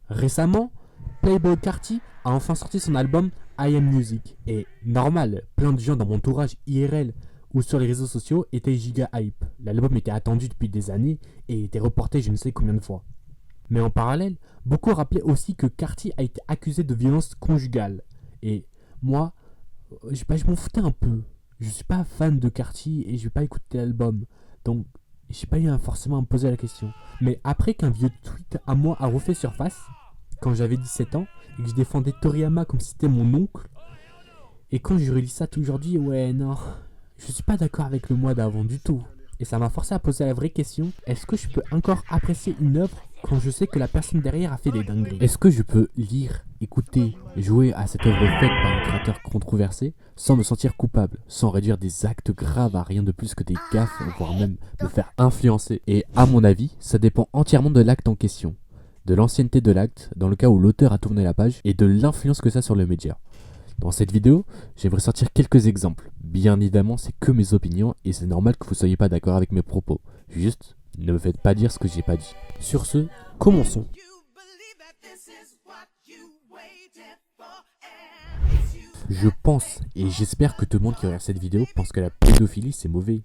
Récemment, Playboi Carti a enfin sorti son album I Am Music. Et normal, plein de gens dans mon entourage IRL ou sur les réseaux sociaux étaient giga hype. L'album était attendu depuis des années et était reporté je ne sais combien de fois. Mais en parallèle, beaucoup rappelaient aussi que Carti a été accusé de violence conjugale. Et moi, je m'en foutais un peu. Je suis pas fan de Carti et je vais pas écouter l'album. Donc, j'ai pas eu forcément à me poser la question. Mais après qu'un vieux tweet à moi a refait surface, quand j'avais 17 ans, et que je défendais Toriyama comme si c'était mon oncle, et quand je relis ça aujourd'hui, ouais, non, je suis pas d'accord avec le moi d'avant du tout. Et ça m'a forcé à poser la vraie question, est-ce que je peux encore apprécier une œuvre quand je sais que la personne derrière a fait des dingueries? Est-ce que je peux lire, écouter, jouer à cette œuvre faite par un créateur controversé sans me sentir coupable, sans réduire des actes graves à rien de plus que des gaffes, voire même me faire influencer? Et à mon avis, ça dépend entièrement de l'acte en question, de l'ancienneté de l'acte, dans le cas où l'auteur a tourné la page, et de l'influence que ça a sur le média. Dans cette vidéo, j'aimerais sortir quelques exemples. Bien évidemment, c'est que mes opinions et c'est normal que vous soyez pas d'accord avec mes propos. Juste, ne me faites pas dire ce que j'ai pas dit. Sur ce, commençons. Je pense et j'espère que tout le monde qui regarde cette vidéo pense que la pédophilie c'est mauvais.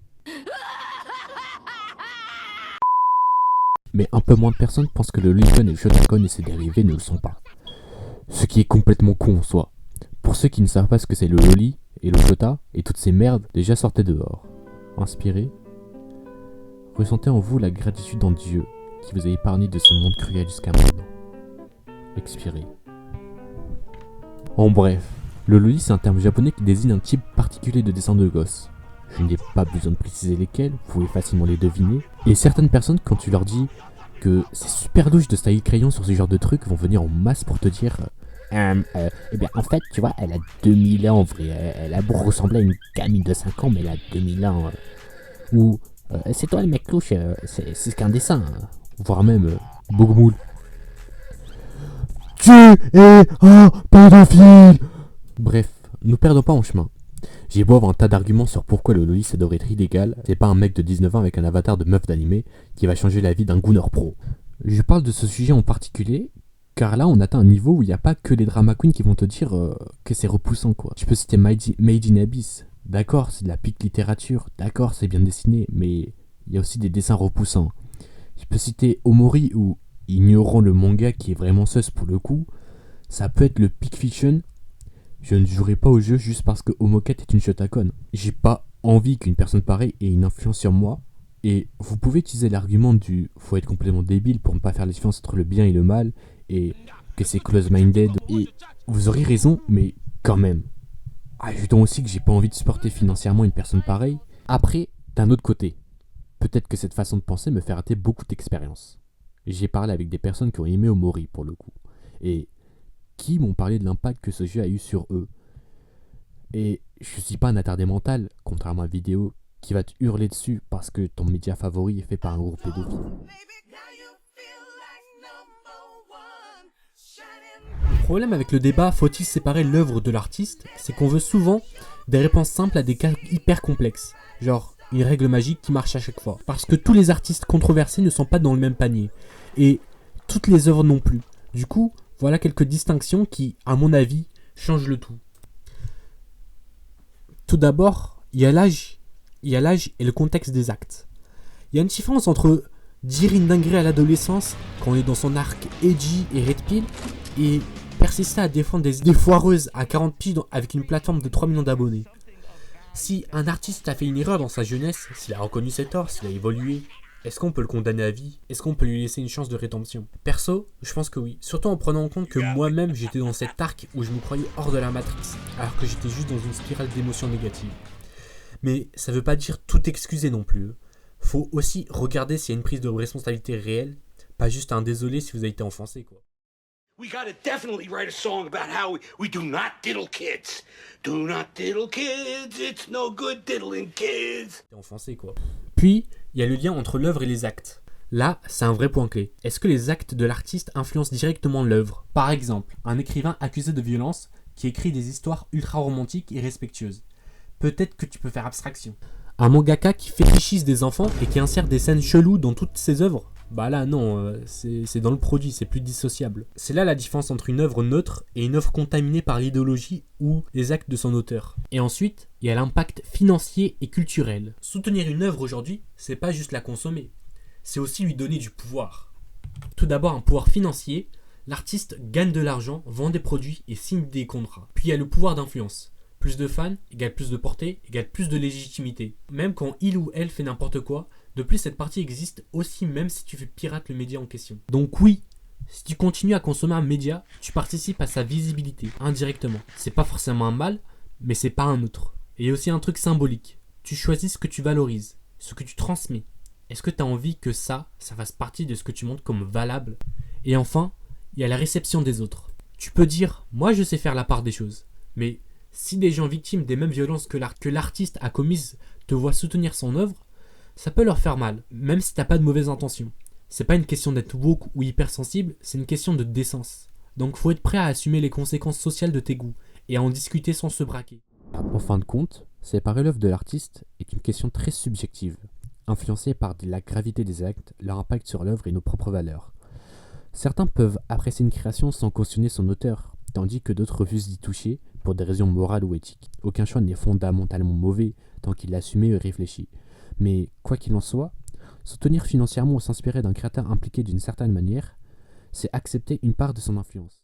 Mais un peu moins de personnes pensent que le lolicon et le shotacon et ses dérivés ne le sont pas. Ce qui est complètement con en soi. Pour ceux qui ne savent pas ce que c'est le loli et le shota et toutes ces merdes, déjà sortez dehors. Inspirez. Ressentez en vous la gratitude en Dieu qui vous a épargné de ce monde cruel jusqu'à maintenant. Expirez. En bref, le loli c'est un terme japonais qui désigne un type particulier de dessin de gosse. Je n'ai pas besoin de préciser lesquels, vous pouvez facilement les deviner. Et certaines personnes, quand tu leur dis que c'est super louche de style crayon sur ce genre de trucs, vont venir en masse pour te dire eh bien en fait tu vois elle a 2000 ans en vrai, elle a beau ressembler à une gamine de 5 ans mais elle a 2000 ans. Ou c'est toi le mec louche, c'est qu'un dessin, voire même Bogmoul. Tu es un pédophile. Bref, nous perdons pas en chemin. J'ai beau avoir un tas d'arguments sur pourquoi le loli ça devrait être illégal, c'est pas un mec de 19 ans avec un avatar de meuf d'animé qui va changer la vie d'un Gunner pro. Je parle de ce sujet en particulier car là on atteint un niveau où il n'y a pas que les drama queens qui vont te dire que c'est repoussant quoi. Je peux citer Made in Abyss, d'accord c'est de la pique littérature, d'accord c'est bien dessiné, mais il y a aussi des dessins repoussants. Je peux citer Omori ou ignorant le manga qui est vraiment sus pour le coup, ça peut être le pick fiction. Je ne jouerai pas au jeu juste parce que Homocat est une shotacon. J'ai pas envie qu'une personne pareille ait une influence sur moi. Et vous pouvez utiliser l'argument du faut être complètement débile pour ne pas faire la différence entre le bien et le mal, et que c'est close-minded. Et vous aurez raison, mais quand même. Ajoutons aussi que j'ai pas envie de supporter financièrement une personne pareille. Après, d'un autre côté, peut-être que cette façon de penser me fait rater beaucoup d'expériences. J'ai parlé avec des personnes qui ont aimé Omori pour le coup. Et qui m'ont parlé de l'impact que ce jeu a eu sur eux. Et je suis pas un attardé mental, contrairement à la vidéo qui va te hurler dessus parce que ton média favori est fait par un groupe pédophile. Le problème avec le débat faut-il séparer l'œuvre de l'artiste, c'est qu'on veut souvent des réponses simples à des cas hyper complexes, genre une règle magique qui marche à chaque fois. Parce que tous les artistes controversés ne sont pas dans le même panier, et toutes les œuvres non plus. Du coup, voilà quelques distinctions qui, à mon avis, changent le tout. Tout d'abord, il y a l'âge et le contexte des actes. Il y a une différence entre dire une dinguerie à l'adolescence, quand on est dans son arc edgy et red pill, et persister à défendre des idées foireuses à 40 piges avec une plateforme de 3 millions d'abonnés. Si un artiste a fait une erreur dans sa jeunesse, s'il a reconnu ses torts, s'il a évolué, est-ce qu'on peut le condamner à vie? Est-ce qu'on peut lui laisser une chance de rédemption? Perso, je pense que oui. Surtout en prenant en compte que moi-même j'étais dans cet arc où je me croyais hors de la matrice, alors que j'étais juste dans une spirale d'émotions négatives. Mais ça veut pas dire tout excuser non plus. Faut aussi regarder s'il y a une prise de responsabilité réelle, pas juste un désolé si vous avez été offensé quoi. We gotta definitely write a song about how we do not diddle kids. Do not diddle kids, it's no good diddling kids. Offensé quoi. Puis, il y a le lien entre l'œuvre et les actes. Là, c'est un vrai point clé. Est-ce que les actes de l'artiste influencent directement l'œuvre? Par exemple, un écrivain accusé de violence qui écrit des histoires ultra romantiques et respectueuses. Peut-être que tu peux faire abstraction. Un mangaka qui fétichise des enfants et qui insère des scènes cheloues dans toutes ses œuvres. Bah là non, c'est dans le produit, c'est plus dissociable. C'est là la différence entre une œuvre neutre et une œuvre contaminée par l'idéologie ou les actes de son auteur. Et ensuite, il y a l'impact financier et culturel. Soutenir une œuvre aujourd'hui, c'est pas juste la consommer, c'est aussi lui donner du pouvoir. Tout d'abord un pouvoir financier, l'artiste gagne de l'argent, vend des produits et signe des contrats. Puis il y a le pouvoir d'influence. Plus de fans égale plus de portée, égale plus de légitimité. Même quand il ou elle fait n'importe quoi, de plus cette partie existe aussi même si tu pirates le média en question. Donc oui, si tu continues à consommer un média, tu participes à sa visibilité, indirectement. C'est pas forcément un mal, mais c'est pas un autre. Et il y a aussi un truc symbolique. Tu choisis ce que tu valorises, ce que tu transmets. Est-ce que tu as envie que ça fasse partie de ce que tu montres comme valable? Et enfin, il y a la réception des autres. Tu peux dire, moi je sais faire la part des choses, mais si des gens victimes des mêmes violences que l'artiste a commises te voient soutenir son œuvre, ça peut leur faire mal, même si t'as pas de mauvaises intentions. C'est pas une question d'être woke ou hypersensible, c'est une question de décence. Donc faut être prêt à assumer les conséquences sociales de tes goûts, et à en discuter sans se braquer. En fin de compte, séparer l'œuvre de l'artiste est une question très subjective, influencée par la gravité des actes, leur impact sur l'œuvre et nos propres valeurs. Certains peuvent apprécier une création sans cautionner son auteur, tandis que d'autres refusent d'y toucher pour des raisons morales ou éthiques. Aucun choix n'est fondamentalement mauvais tant qu'il est assumé et réfléchi. Mais quoi qu'il en soit, soutenir financièrement ou s'inspirer d'un créateur impliqué d'une certaine manière, c'est accepter une part de son influence.